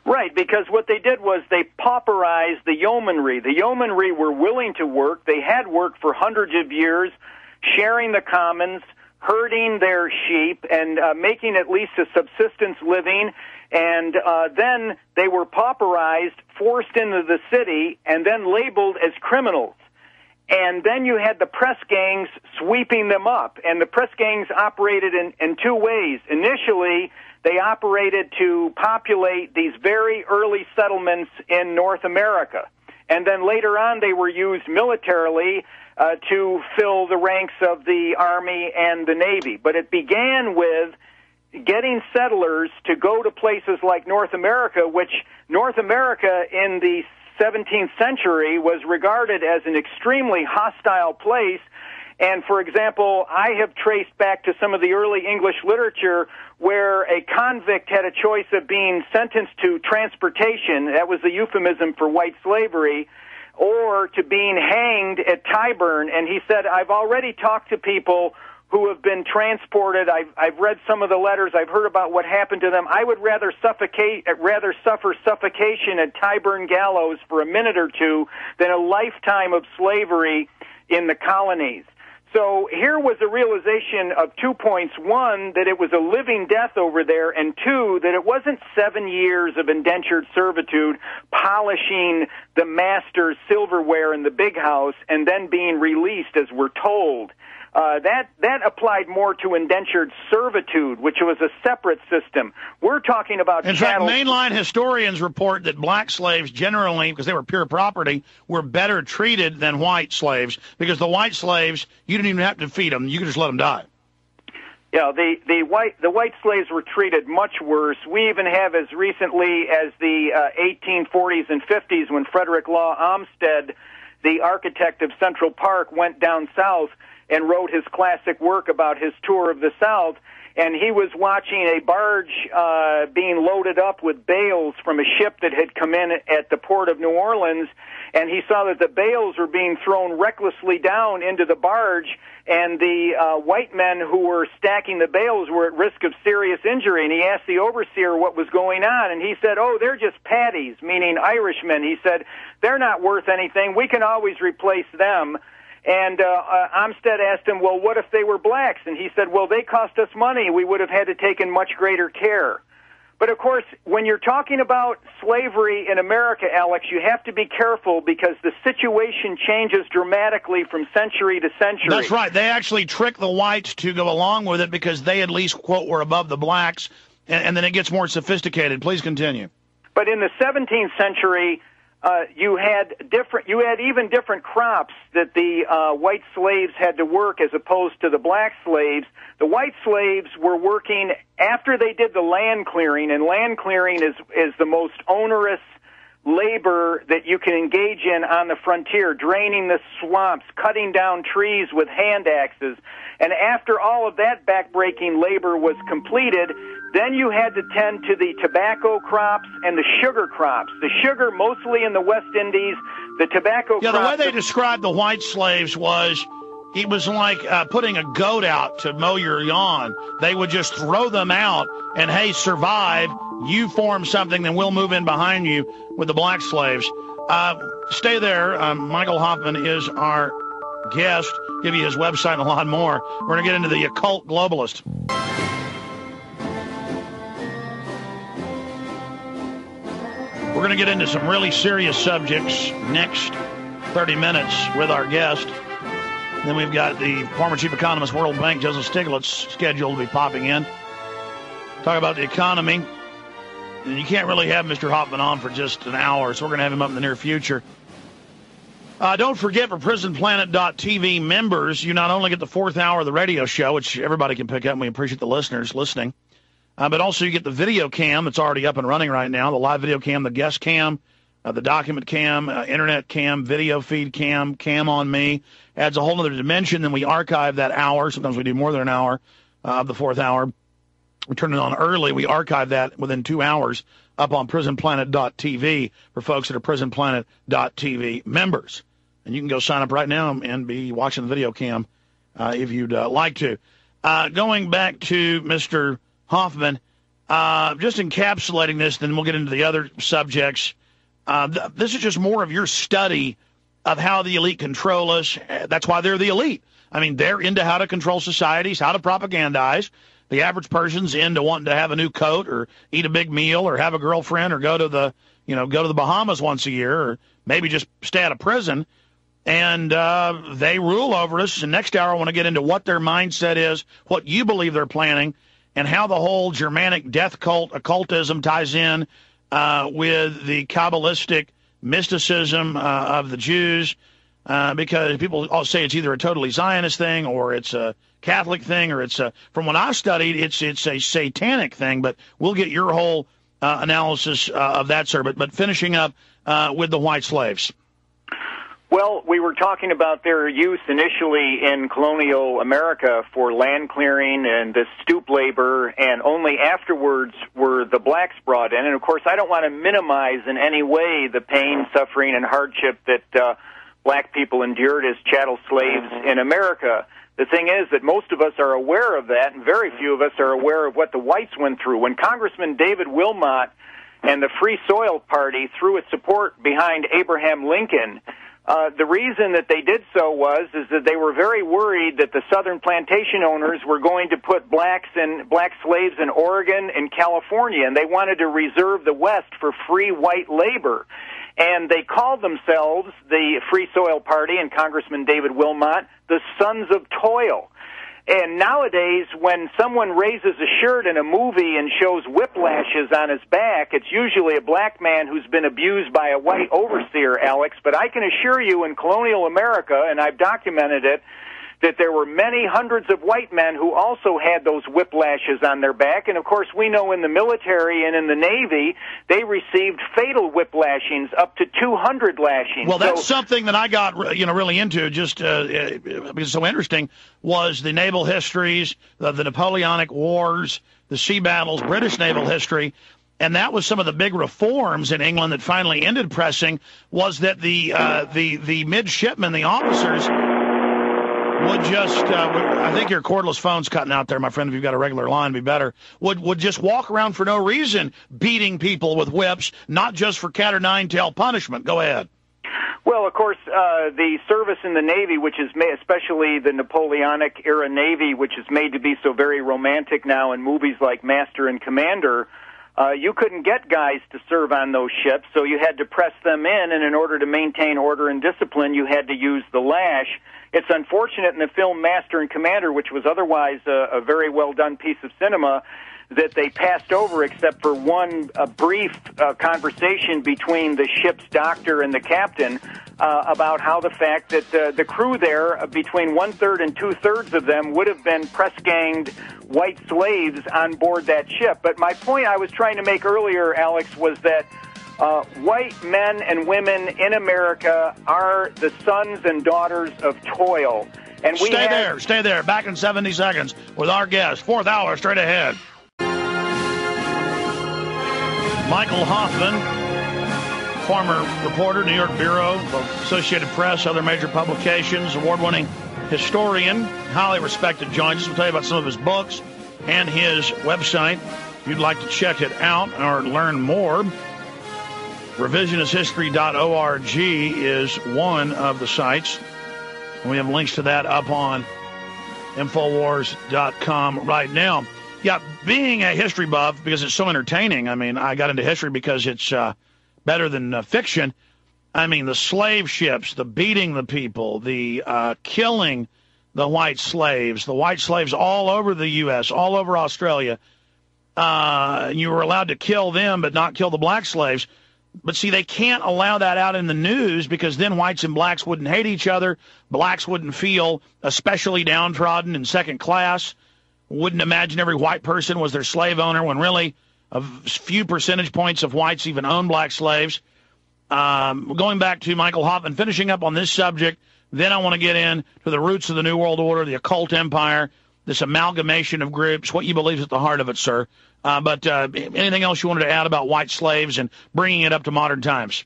Right, because what they did was they pauperized the yeomanry. The yeomanry were willing to work. They had worked for hundreds of years, sharing the commons, herding their sheep, and making at least a subsistence living. And then they were pauperized, forced into the city, and then labeled as criminals. And then you had the press gangs sweeping them up. And the press gangs operated in two ways. Initially, they operated to populate these very early settlements in North America. And then later on, they were used militarily to fill the ranks of the Army and the Navy. But it began with getting settlers to go to places like North America, which North America in the 17th century was regarded as an extremely hostile place. And, for example, I have traced back to some of the early English literature where a convict had a choice of being sentenced to transportation, that was the euphemism for white slavery, or to being hanged at Tyburn. And he said, I've already talked to people who have been transported. I've read some of the letters. I've heard about what happened to them. I would rather suffer suffocation at Tyburn gallows for a minute or two than a lifetime of slavery in the colonies. So here was a realization of 2 points. One, that it was a living death over there, and two, that it wasn't 7 years of indentured servitude polishing the master's silverware in the big house and then being released as we're told. That applied more to indentured servitude, which was a separate system. We're talking about In fact, mainline historians report that black slaves generally, because they were pure property, were better treated than white slaves, because the white slaves, you didn't even have to feed them. You could just let them die. Yeah, the white slaves were treated much worse. We even have as recently as the 1840s and 50s when Frederick Law Olmsted, the architect of Central Park, went down south and wrote his classic work about his tour of the South, and he was watching a barge being loaded up with bales from a ship that had come in at the port of New Orleans, and he saw that the bales were being thrown recklessly down into the barge, and the white men who were stacking the bales were at risk of serious injury, and he asked the overseer what was going on, and he said, oh, they're just paddies, meaning Irishmen. He said, they're not worth anything. We can always replace them. And Olmsted asked him, well, what if they were blacks? And he said, well, they cost us money. We would have had to take in much greater care. But, of course, when you're talking about slavery in America, Alex, you have to be careful because the situation changes dramatically from century to century. That's right. They actually trick the whites to go along with it because they at least, quote, were above the blacks, and then it gets more sophisticated. Please continue. But in the 17th century, you had even different crops that the white slaves had to work as opposed to the black slaves. The white slaves were working after they did the land clearing, and land clearing is the most onerous labor that you can engage in on the frontier, draining the swamps, cutting down trees with hand axes. And after all of that backbreaking labor was completed, then you had to tend to the tobacco crops and the sugar crops. The sugar mostly in the West Indies, the tobacco crops. Yeah, the way they described the white slaves was it was like putting a goat out to mow your lawn. They would just throw them out and, hey, survive. You form something, then we'll move in behind you with the black slaves. Stay there. Michael Hoffman is our guest. Give you his website and a lot more. We're going to get into the occult globalist. We're going to get into some really serious subjects next 30 minutes with our guest. Then we've got the former chief economist, World Bank, Joseph Stiglitz, scheduled to be popping in. Talk about the economy. And you can't really have Mr. Hoffman on for just an hour, so we're going to have him up in the near future. Don't forget, for PrisonPlanet.tv members, you not only get the fourth hour of the radio show, which everybody can pick up, and we appreciate the listeners listening, but also you get the video cam that's already up and running right now, the live video cam, the guest cam, the document cam, internet cam, video feed cam, cam on me. Adds a whole other dimension. Then we archive that hour. Sometimes we do more than an hour of the fourth hour. We turn it on early. We archive that within 2 hours up on PrisonPlanet.tv for folks that are PrisonPlanet.tv members. And you can go sign up right now and be watching the video cam if you'd like to. Going back to Mr. Hoffman, just encapsulating this, then we'll get into the other subjects. This is just more of your study of how the elite control us. That's why they're the elite. I mean, they're into how to control societies, how to propagandize. The average person's into wanting to have a new coat or eat a big meal or have a girlfriend or go to the Bahamas once a year or maybe just stay out of prison. And they rule over us. And next hour, I want to get into what their mindset is, what you believe they're planning, and how the whole Germanic death cult occultism ties in with the Kabbalistic mysticism of the Jews, because people all say it's either a totally Zionist thing or it's a Catholic thing or it's from what I've studied, it's a satanic thing. But we'll get your whole analysis of that, sir. But finishing up with the white slaves. Well, we were talking about their use initially in colonial America for land clearing and the stoop labor, and only afterwards were the blacks brought in. And, of course, I don't want to minimize in any way the pain, suffering, and hardship that black people endured as chattel slaves in America. The thing is that most of us are aware of that, and very few of us are aware of what the whites went through. When Congressman David Wilmot and the Free Soil Party threw its support behind Abraham Lincoln, the reason that they did so is that they were very worried that the southern plantation owners were going to put black slaves in Oregon and California, and they wanted to reserve the West for free white labor. And they called themselves, the Free Soil Party and Congressman David Wilmot, the Sons of Toil. And nowadays, when someone raises a shirt in a movie and shows whiplashes on his back, it's usually a black man who's been abused by a white overseer, Alex. But I can assure you in colonial America, and I've documented it, that there were many hundreds of white men who also had those whiplashes on their back. And, of course, we know in the military and in the Navy, they received fatal whiplashings, up to 200 lashings. Well, that's something that I got really into, just because it's so interesting, was the naval histories, the Napoleonic Wars, the sea battles, British naval history. And that was some of the big reforms in England that finally ended pressing, was that the midshipmen, the officers, would just, I think your cordless phone's cutting out there, my friend. If you've got a regular line, it'd be better. Would just walk around for no reason, beating people with whips, not just for cat or nine-tail punishment. Go ahead. Well, of course, the service in the Navy, which is especially the Napoleonic-era Navy, which is made to be so very romantic now in movies like Master and Commander, you couldn't get guys to serve on those ships, so you had to press them in, and in order to maintain order and discipline, you had to use the lash. It's unfortunate in the film Master and Commander, which was otherwise a very well-done piece of cinema, that they passed over except for one brief conversation between the ship's doctor and the captain about how the fact that the crew there, between one-third and two-thirds of them, would have been press-ganged white slaves on board that ship. But my point I was trying to make earlier, Alex, was that white men and women in America are the sons and daughters of toil. And Stay there. Back in 70 seconds with our guest. Fourth hour, straight ahead. Michael Hoffman, former reporter, New York Bureau, Associated Press, other major publications, award-winning historian, highly respected, joins us. We'll tell you about some of his books and his website. If you'd like to check it out or learn more, revisionisthistory.org is one of the sites. And we have links to that up on Infowars.com right now. Yeah, being a history buff, because it's so entertaining. I mean, I got into history because it's better than fiction. I mean, the slave ships, the beating the people, the killing the white slaves all over the U.S., all over Australia. You were allowed to kill them but not kill the black slaves. But see, they can't allow that out in the news because then whites and blacks wouldn't hate each other. Blacks wouldn't feel especially downtrodden and second class. Wouldn't imagine every white person was their slave owner when really a few percentage points of whites even own black slaves. Going back to Michael Hoffman, finishing up on this subject, then I want to get into the roots of the New World Order, the occult empire, this amalgamation of groups, what you believe is at the heart of it, sir. But anything else you wanted to add about white slaves and bringing it up to modern times?